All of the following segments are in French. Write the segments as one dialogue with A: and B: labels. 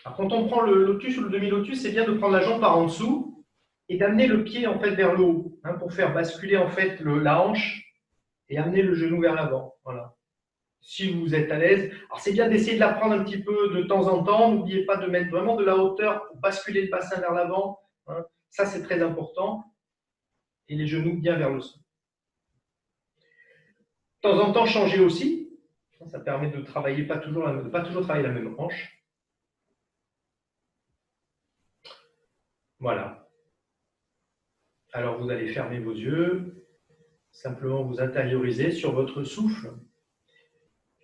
A: Alors, quand on prend le lotus ou le demi-lotus, c'est bien de prendre la jambe par en dessous et d'amener le pied en fait vers le haut, hein, pour faire basculer en fait la hanche et amener le genou vers l'avant. Voilà. Si vous êtes à l'aise. Alors, c'est bien d'essayer de la prendre un petit peu de temps en temps. N'oubliez pas de mettre vraiment de la hauteur pour basculer le bassin vers l'avant, hein. Ça, c'est très important. Et les genoux bien vers le sol. De temps en temps, changer aussi. Ça permet de travailler pas toujours travailler la même hanche. Voilà. Alors, vous allez fermer vos yeux. Simplement vous intérioriser sur votre souffle.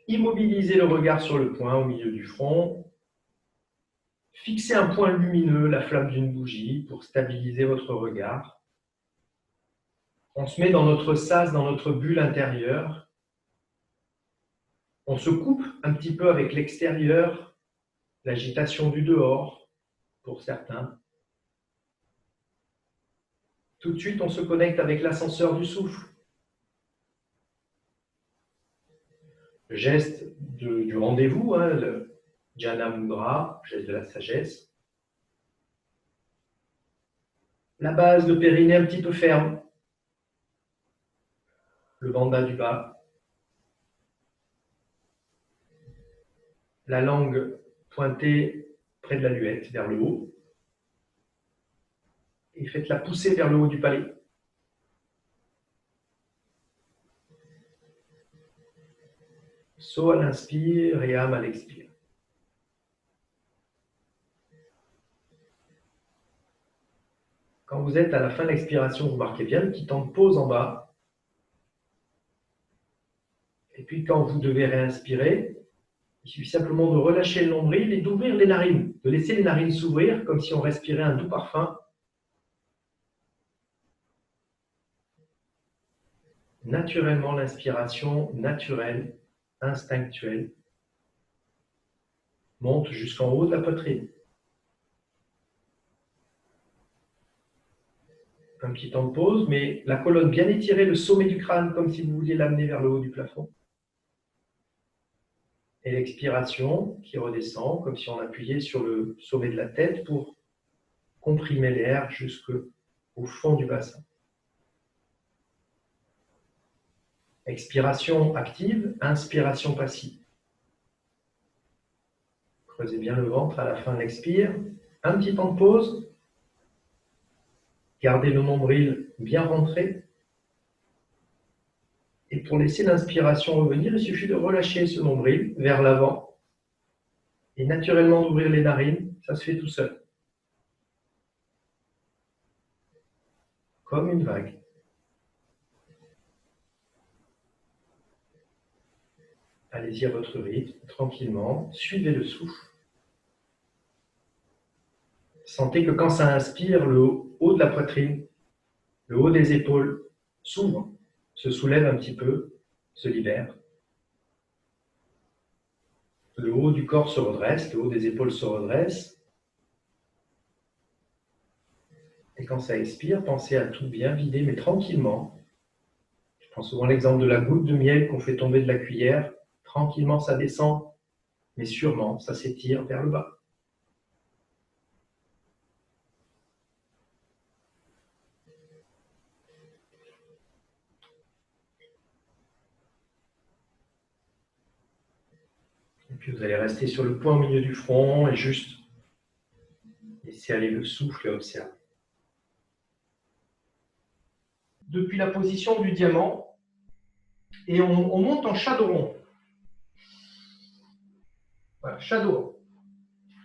A: Immobilisez le regard sur le point au milieu du front. Fixez un point lumineux, la flamme d'une bougie, pour stabiliser votre regard. On se met dans notre sas, dans notre bulle intérieure. On se coupe un petit peu avec l'extérieur, l'agitation du dehors, pour certains. Tout de suite, on se connecte avec l'ascenseur du souffle. Le geste du rendez-vous, hein, le Jnana Mudra, geste de la sagesse. La base de périnée un petit peu ferme. Le bandha du bas. La langue pointée près de la luette, vers le haut. Et faites-la pousser vers le haut du palais. So à l'inspire et âme à l'expire. Quand vous êtes à la fin de l'expiration, vous marquez bien le petit temps de pause en bas. Et puis quand vous devez réinspirer, il suffit simplement de relâcher le nombril et d'ouvrir les narines, de laisser les narines s'ouvrir comme si on respirait un doux parfum. Naturellement, l'inspiration naturelle, instinctuelle, monte jusqu'en haut de la poitrine. Un petit temps de pause, mais la colonne bien étirée, le sommet du crâne, comme si vous vouliez l'amener vers le haut du plafond. Et l'expiration qui redescend, comme si on appuyait sur le sommet de la tête pour comprimer l'air jusqu'au fond du bassin. Expiration active, inspiration passive. Creusez bien le ventre à la fin de l'expire. Un petit temps de pause. Gardez le nombril bien rentré. Et pour laisser l'inspiration revenir, il suffit de relâcher ce nombril vers l'avant. Et naturellement d'ouvrir les narines, ça se fait tout seul. Comme une vague. Allez-y à votre rythme, tranquillement. Suivez le souffle. Sentez que quand ça inspire, le haut de la poitrine, le haut des épaules s'ouvre, se soulève un petit peu, se libère. Le haut du corps se redresse, le haut des épaules se redresse. Et quand ça expire, pensez à tout bien vider, mais tranquillement. Je prends souvent l'exemple de la goutte de miel qu'on fait tomber de la cuillère. Tranquillement, ça descend, mais sûrement, ça s'étire vers le bas. Et puis vous allez rester sur le point au milieu du front et juste laisser aller le souffle et observer. Depuis la position du diamant, et on monte en chadoron. Voilà, chadoron.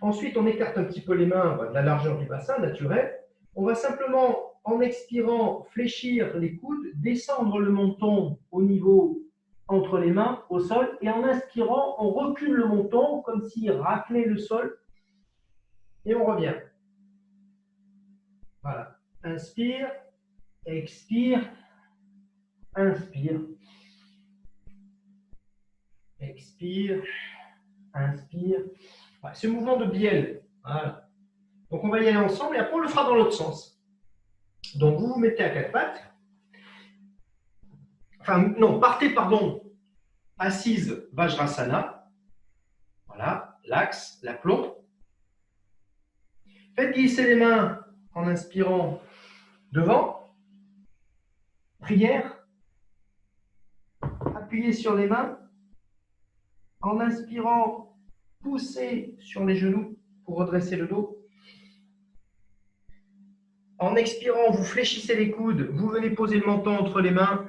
A: Ensuite, on écarte un petit peu les mains de la largeur du bassin naturel. On va simplement, en expirant, fléchir les coudes, descendre le menton au niveau entre les mains, au sol, et en inspirant, on recule le menton comme s'il raclait le sol, et on revient. Voilà. Inspire, expire, inspire, expire, inspire. Voilà, ce mouvement de bielle. Voilà. Donc on va y aller ensemble et après on le fera dans l'autre sens. Donc vous vous mettez à quatre pattes. Enfin non, partez, pardon, assise Vajrasana. Voilà, l'axe, l'aplomb. Faites glisser les mains en inspirant devant. Prière. Appuyez sur les mains. En inspirant, poussez sur les genoux pour redresser le dos. En expirant, vous fléchissez les coudes, vous venez poser le menton entre les mains.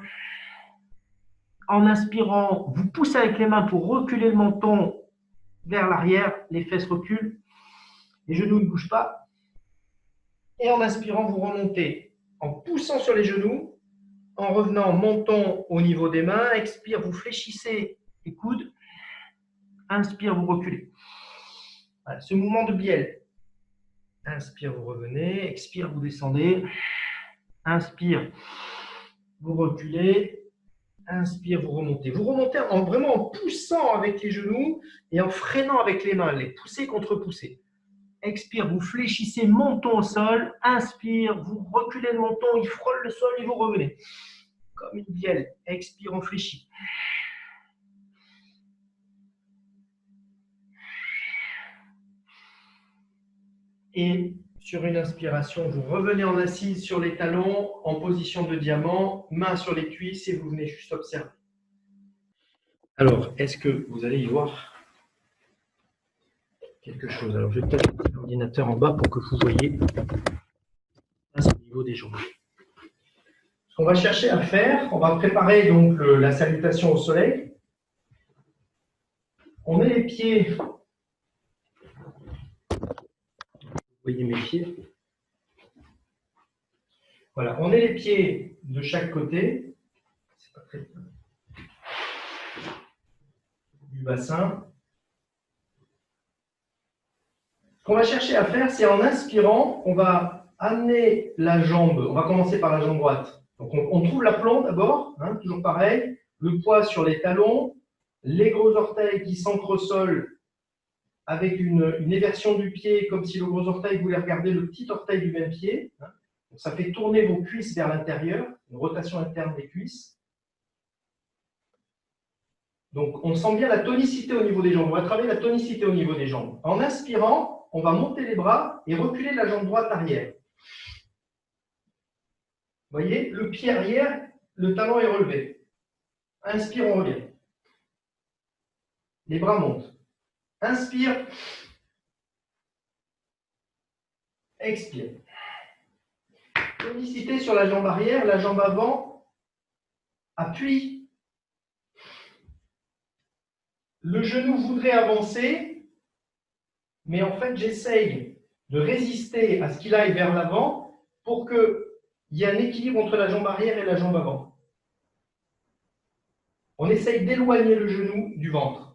A: En inspirant, vous poussez avec les mains pour reculer le menton vers l'arrière, les fesses reculent, les genoux ne bougent pas. Et en inspirant, vous remontez en poussant sur les genoux, en revenant menton au niveau des mains. Expire, vous fléchissez les coudes. Inspire, vous reculez. Voilà, ce mouvement de bielle. Inspire, vous revenez. Expire, vous descendez. Inspire, vous reculez. Inspire, vous remontez. Vous remontez vraiment en poussant avec les genoux et en freinant avec les mains. Les pousser contre pousser. Expire, vous fléchissez, menton au sol. Inspire, vous reculez le menton, il frôle le sol et vous revenez. Comme une bielle. Expire, on fléchit. Et sur une inspiration, vous revenez en assise sur les talons, en position de diamant, main sur les cuisses et vous venez juste observer. Alors, est-ce que vous allez y voir quelque chose? Alors, je vais peut-être mettre l'ordinateur en bas pour que vous voyez au niveau des jambes. Ce qu'on va chercher à faire, on va préparer donc la salutation au soleil. On met les pieds. Vous voyez mes pieds. Voilà, on met les pieds de chaque côté. C'est pas très bien. Du bassin. Ce qu'on va chercher à faire, c'est en inspirant, on va amener la jambe, on va commencer par la jambe droite. Donc on trouve l'aplomb d'abord, hein, toujours pareil, le poids sur les talons, les gros orteils qui s'ancrent au sol avec une éversion du pied, comme si le gros orteil voulait regarder le petit orteil du même pied. Hein. Donc ça fait tourner vos cuisses vers l'intérieur, une rotation interne des cuisses. Donc on sent bien la tonicité au niveau des jambes. On va travailler la tonicité au niveau des jambes. En inspirant, on va monter les bras et reculer la jambe droite arrière. Vous voyez, le pied arrière, le talon est relevé. Inspire, on revient. Les bras montent. Inspire. Expire. Tonicité sur la jambe arrière, la jambe avant. Appuie. Le genou voudrait avancer, mais en fait, j'essaye de résister à ce qu'il aille vers l'avant pour qu'il y ait un équilibre entre la jambe arrière et la jambe avant. On essaye d'éloigner le genou du ventre.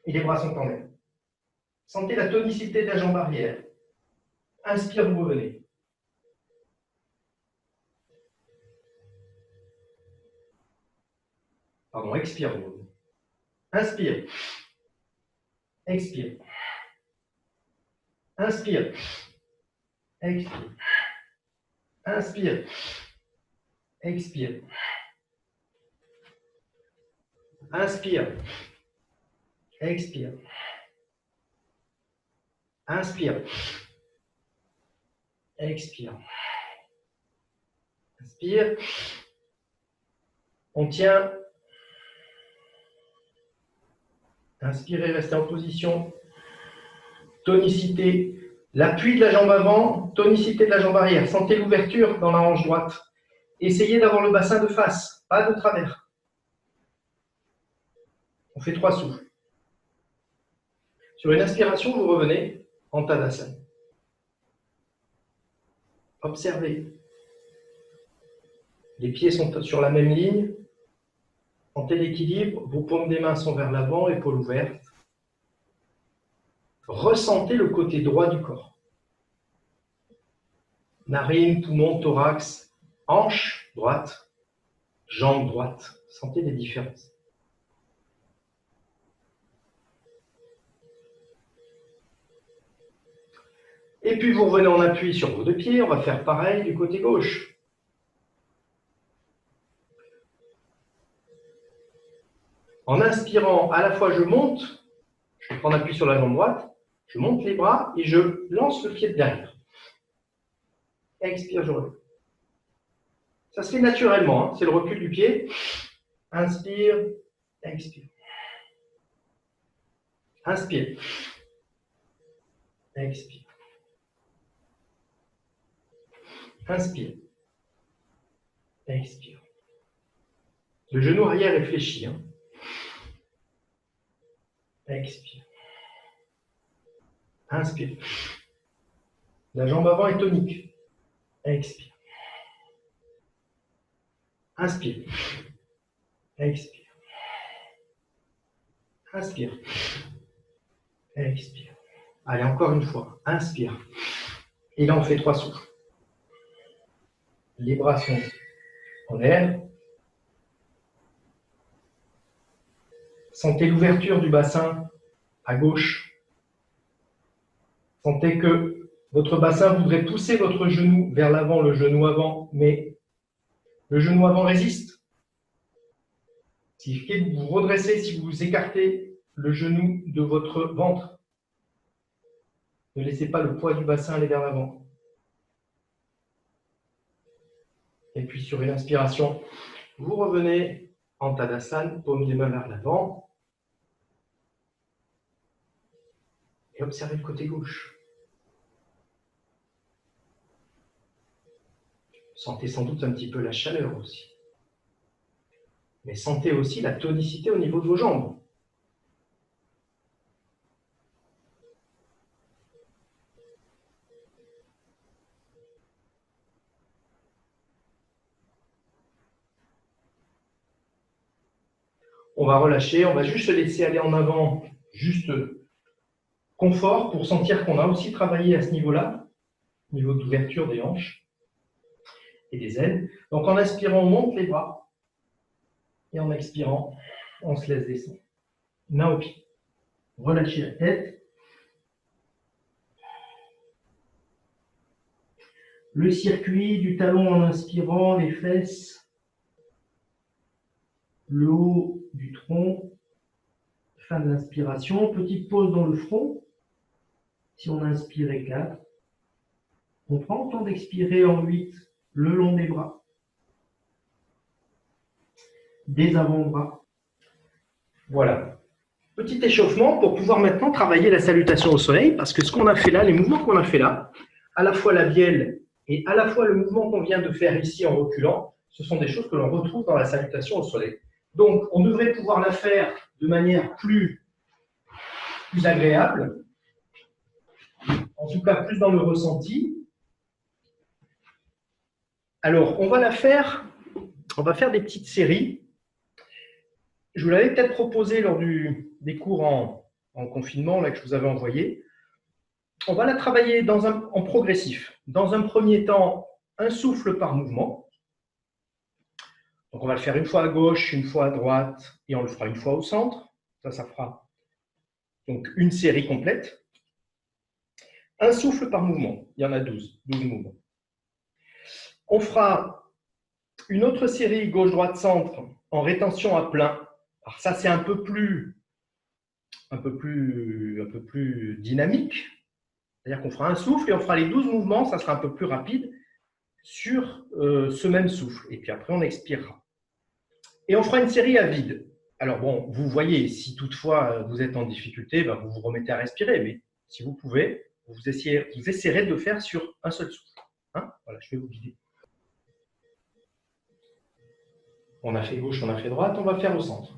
A: Et les bras sont en l'air. Sentez la tonicité de la jambe arrière. Inspire, vous revenez. Pardon, expire, vous revenez. Inspire. Expire. Inspire. Expire. Inspire. Expire. Inspire. Expire. Inspire. Expire. Inspire. On tient. Inspirez, restez en position. Tonicité. L'appui de la jambe avant, tonicité de la jambe arrière. Sentez l'ouverture dans la hanche droite. Essayez d'avoir le bassin de face, pas de travers. On fait 3 souffles. Sur une inspiration, vous revenez en Tadasana. Observez. Les pieds sont sur la même ligne. Sentez l'équilibre. Vos paumes des mains sont vers l'avant, épaules ouvertes. Ressentez le côté droit du corps. Narine, poumon, thorax, hanche droite, jambe droite. Sentez les différences. Et puis vous revenez en appui sur vos 2 pieds. On va faire pareil du côté gauche. En inspirant, à la fois je monte, je prends appui sur la jambe droite, Je monte les bras et je lance le pied de derrière. Expire, je relève. Ça se fait naturellement, hein. C'est le recul du pied. Inspire, expire. Inspire. Expire. Inspire. Expire. Le genou arrière est fléchi. Hein. Expire. Inspire. La jambe avant est tonique. Expire. Inspire. Expire. Inspire. Expire. Allez, encore une fois. Inspire. Et là, on fait 3 souffles. Les bras sont en l'air. Sentez l'ouverture du bassin à gauche. Sentez que votre bassin voudrait pousser votre genou vers l'avant, le genou avant, mais le genou avant résiste. Si vous vous redressez, si vous écartez le genou de votre ventre, ne laissez pas le poids du bassin aller vers l'avant. Et puis sur une inspiration, vous revenez en Tadasana, paume des mains vers l'avant. Et observez le côté gauche. Sentez sans doute un petit peu la chaleur aussi. Mais sentez aussi la tonicité au niveau de vos jambes. On va relâcher, on va juste se laisser aller en avant, juste confort pour sentir qu'on a aussi travaillé à ce niveau-là, niveau d'ouverture des hanches et des ailes. Donc en inspirant, on monte les bras et en expirant, on se laisse descendre. Main au pied. Relâchez la tête. Le circuit du talon en inspirant, les fesses, le haut du tronc. Fin de l'inspiration. Petite pause dans le front. Si on inspire, éclate. On prend le temps d'expirer en 8 le long des bras, des avant-bras. Voilà. Petit échauffement pour pouvoir maintenant travailler la salutation au soleil, parce que ce qu'on a fait là, les mouvements qu'on a fait là, à la fois la bielle et à la fois le mouvement qu'on vient de faire ici en reculant, ce sont des choses que l'on retrouve dans la salutation au soleil. Donc, on devrait pouvoir la faire de manière plus agréable, en tout cas plus dans le ressenti. Alors, on va faire des petites séries. Je vous l'avais peut-être proposé lors des cours en confinement là, que je vous avais envoyé. On va la travailler en progressif. Dans un premier temps, un souffle par mouvement. Donc, on va le faire une fois à gauche, une fois à droite, et on le fera une fois au centre. Ça fera donc une série complète. Un souffle par mouvement. Il y en a 12 mouvements. On fera une autre série gauche-droite-centre en rétention à plein. Alors ça, c'est un peu plus dynamique. C'est-à-dire qu'on fera un souffle et on fera les 12 mouvements, ça sera un peu plus rapide sur ce même souffle. Et puis après, on expirera. Et on fera une série à vide. Alors bon, vous voyez, si toutefois vous êtes en difficulté, vous vous remettez à respirer. Mais si vous pouvez, vous essayerez de le faire sur un seul souffle. Hein, voilà, je vais vous guider. On a fait gauche, on a fait droite, on va faire au centre.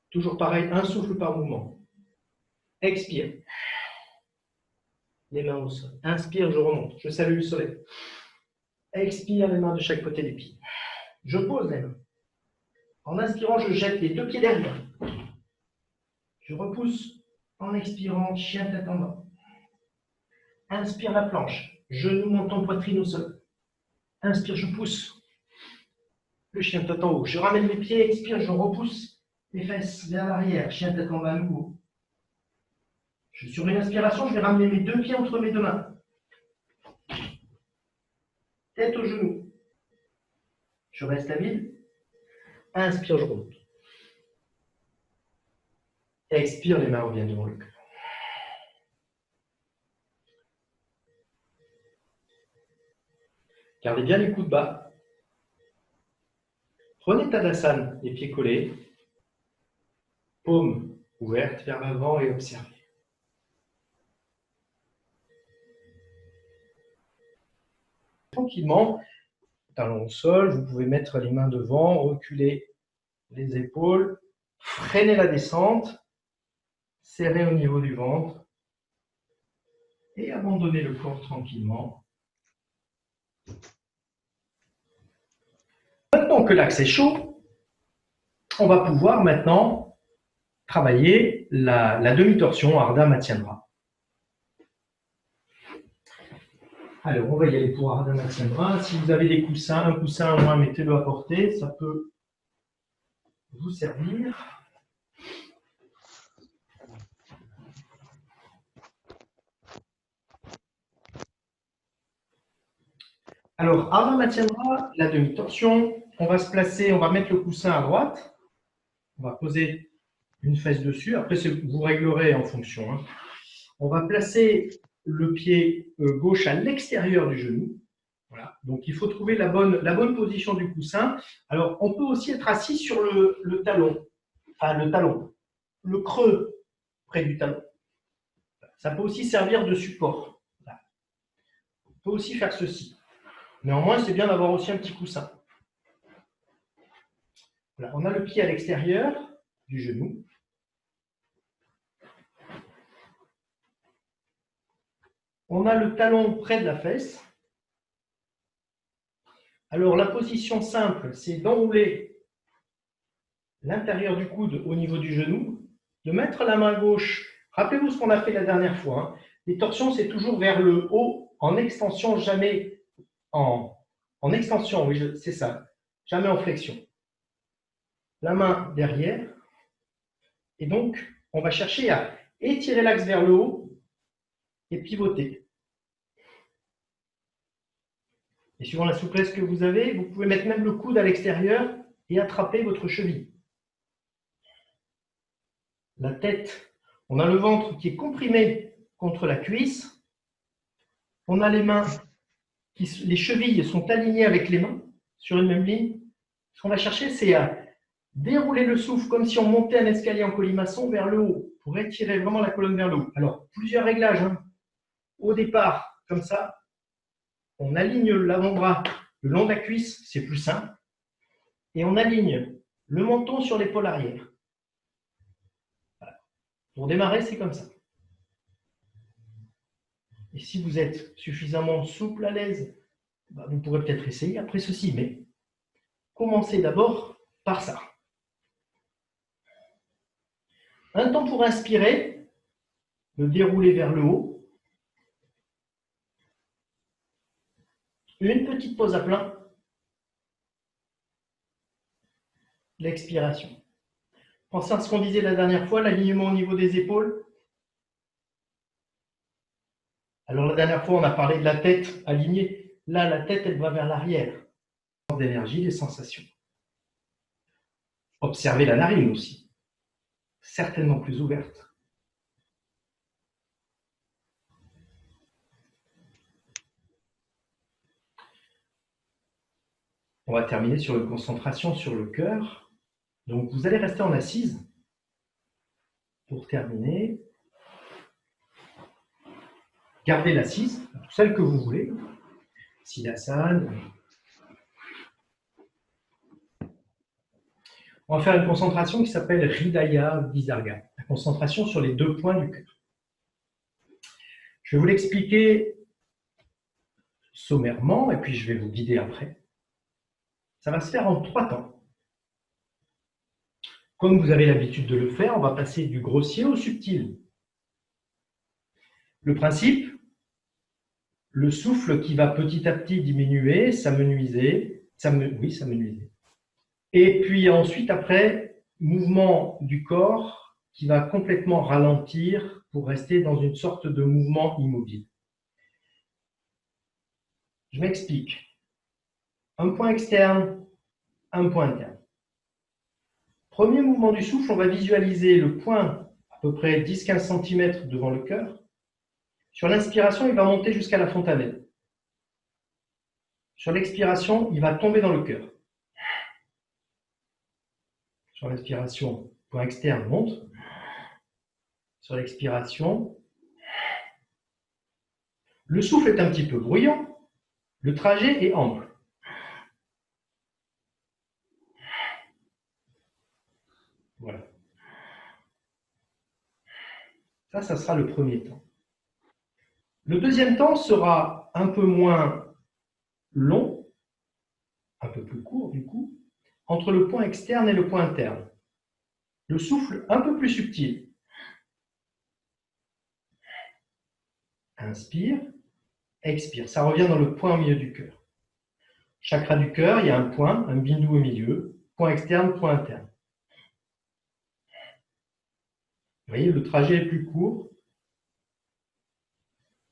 A: Toujours pareil, un souffle par mouvement. Expire. Les mains au sol. Inspire, je remonte. Je salue le soleil. Expire, les mains de chaque côté des pieds. Je pose les mains. En inspirant, je jette les 2 pieds derrière. Je repousse en expirant, chien tête en bas. Inspire la planche. Genou, menton, poitrine au sol. Inspire, je pousse. Le chien tête en haut. Je ramène mes pieds, expire, je repousse les fesses vers l'arrière. Chien tête en bas à nouveau. Sur une inspiration, je vais ramener mes 2 pieds entre mes 2 mains. Tête au genou. Je reste à vide. Inspire, je remonte. Expire, les mains reviennent devant le cœur. Gardez bien les coudes bas. Prenez Tadasana, les pieds collés. Paumes ouvertes vers l'avant et observez. Tranquillement, talons au sol, vous pouvez mettre les mains devant, reculer les épaules, freiner la descente, serrer au niveau du ventre et abandonner le corps tranquillement. Maintenant que l'axe est chaud, on va pouvoir maintenant travailler la demi-torsion Ardha Matsyendrah. Alors, on va y aller pour Ardha Matsyendrah. Si vous avez des coussins, un coussin au moins, mettez-le à portée, ça peut vous servir. Alors, Ardha Matsyendrah, la demi-torsion, on va se placer, on va mettre le coussin à droite, on va poser une fesse dessus, après vous réglerez en fonction. Hein. On va placer le pied gauche à l'extérieur du genou. Voilà. Donc, il faut trouver la bonne position du coussin. Alors, on peut aussi être assis sur le talon, le creux près du talon. Ça peut aussi servir de support. Voilà. On peut aussi faire ceci. Néanmoins, c'est bien d'avoir aussi un petit coussin. Voilà. On a le pied à l'extérieur du genou. On a le talon près de la fesse. Alors, la position simple, c'est d'enrouler l'intérieur du coude au niveau du genou, de mettre la main gauche. Rappelez-vous ce qu'on a fait la dernière fois. Hein. Les torsions, c'est toujours vers le haut, en extension, jamais en extension, oui, c'est ça. Jamais en flexion. La main derrière. Et donc, on va chercher à étirer l'axe vers le haut et pivoter. Et suivant la souplesse que vous avez, vous pouvez mettre même le coude à l'extérieur et attraper votre cheville. La tête, on a le ventre qui est comprimé contre la cuisse. On a les mains, les chevilles sont alignées avec les mains sur une même ligne. Ce qu'on va chercher, c'est à dérouler le souffle comme si on montait un escalier en colimaçon vers le haut pour étirer vraiment la colonne vers le haut. Alors, plusieurs réglages. Hein. Au départ, comme ça, on aligne l'avant-bras le long de la cuisse, c'est plus simple. Et on aligne le menton sur l'épaule arrière. Voilà. Pour démarrer, c'est comme ça. Et si vous êtes suffisamment souple, à l'aise, vous pourrez peut-être essayer après ceci, mais commencez d'abord par ça. Un temps pour inspirer, le dérouler vers le haut. Une petite pause à plat. L'expiration. Pensez à ce qu'on disait la dernière fois, l'alignement au niveau des épaules. Alors la dernière fois, on a parlé de la tête alignée. Là, la tête, elle va vers l'arrière. D'énergie, des sensations. Observez la narine aussi. Certainement plus ouverte. On va terminer sur une concentration sur le cœur. Donc, vous allez rester en assise pour terminer. Gardez l'assise, celle que vous voulez. Siddhasana. On va faire une concentration qui s'appelle Hridaya Visarga, la concentration sur les deux points du cœur. Je vais vous l'expliquer sommairement et puis je vais vous guider après. Ça va se faire en 3 temps. Comme vous avez l'habitude de le faire, on va passer du grossier au subtil. Le principe, le souffle qui va petit à petit diminuer, s'amenuiser. Et puis ensuite, après, mouvement du corps qui va complètement ralentir pour rester dans une sorte de mouvement immobile. Je m'explique. Un point externe, un point interne. Premier mouvement du souffle, on va visualiser le point à peu près 10-15 cm devant le cœur. Sur l'inspiration, il va monter jusqu'à la fontanelle. Sur l'expiration, il va tomber dans le cœur. Sur l'inspiration, point externe monte. Sur l'expiration, le souffle est un petit peu bruyant, le trajet est ample. Voilà. Ça sera le premier temps. Le deuxième temps sera un peu moins long, un peu plus court du coup, entre le point externe et le point interne. Le souffle un peu plus subtil. Inspire, expire. Ça revient dans le point au milieu du cœur. Chakra du cœur, il y a un point, un bindu au milieu, point externe, point interne. Vous voyez, le trajet est plus court.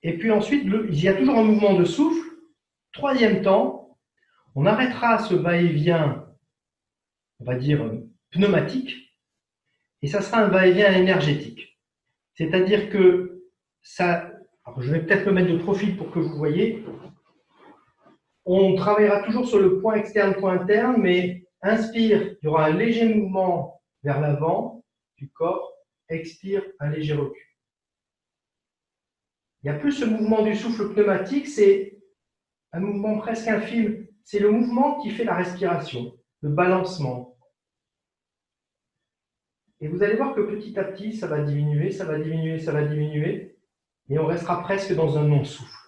A: Et puis ensuite, il y a toujours un mouvement de souffle. Troisième temps, on arrêtera ce va-et-vient, on va dire pneumatique, et ça sera un va-et-vient énergétique. C'est-à-dire que ça, alors je vais peut-être le mettre de profil pour que vous voyez, on travaillera toujours sur le point externe, point interne, mais inspire, il y aura un léger mouvement vers l'avant du corps, expire, un léger recul. Il n'y a plus ce mouvement du souffle pneumatique, c'est un mouvement presque infime. C'est le mouvement qui fait la respiration, le balancement. Et vous allez voir que petit à petit, ça va diminuer, ça va diminuer, ça va diminuer, et on restera presque dans un non-souffle.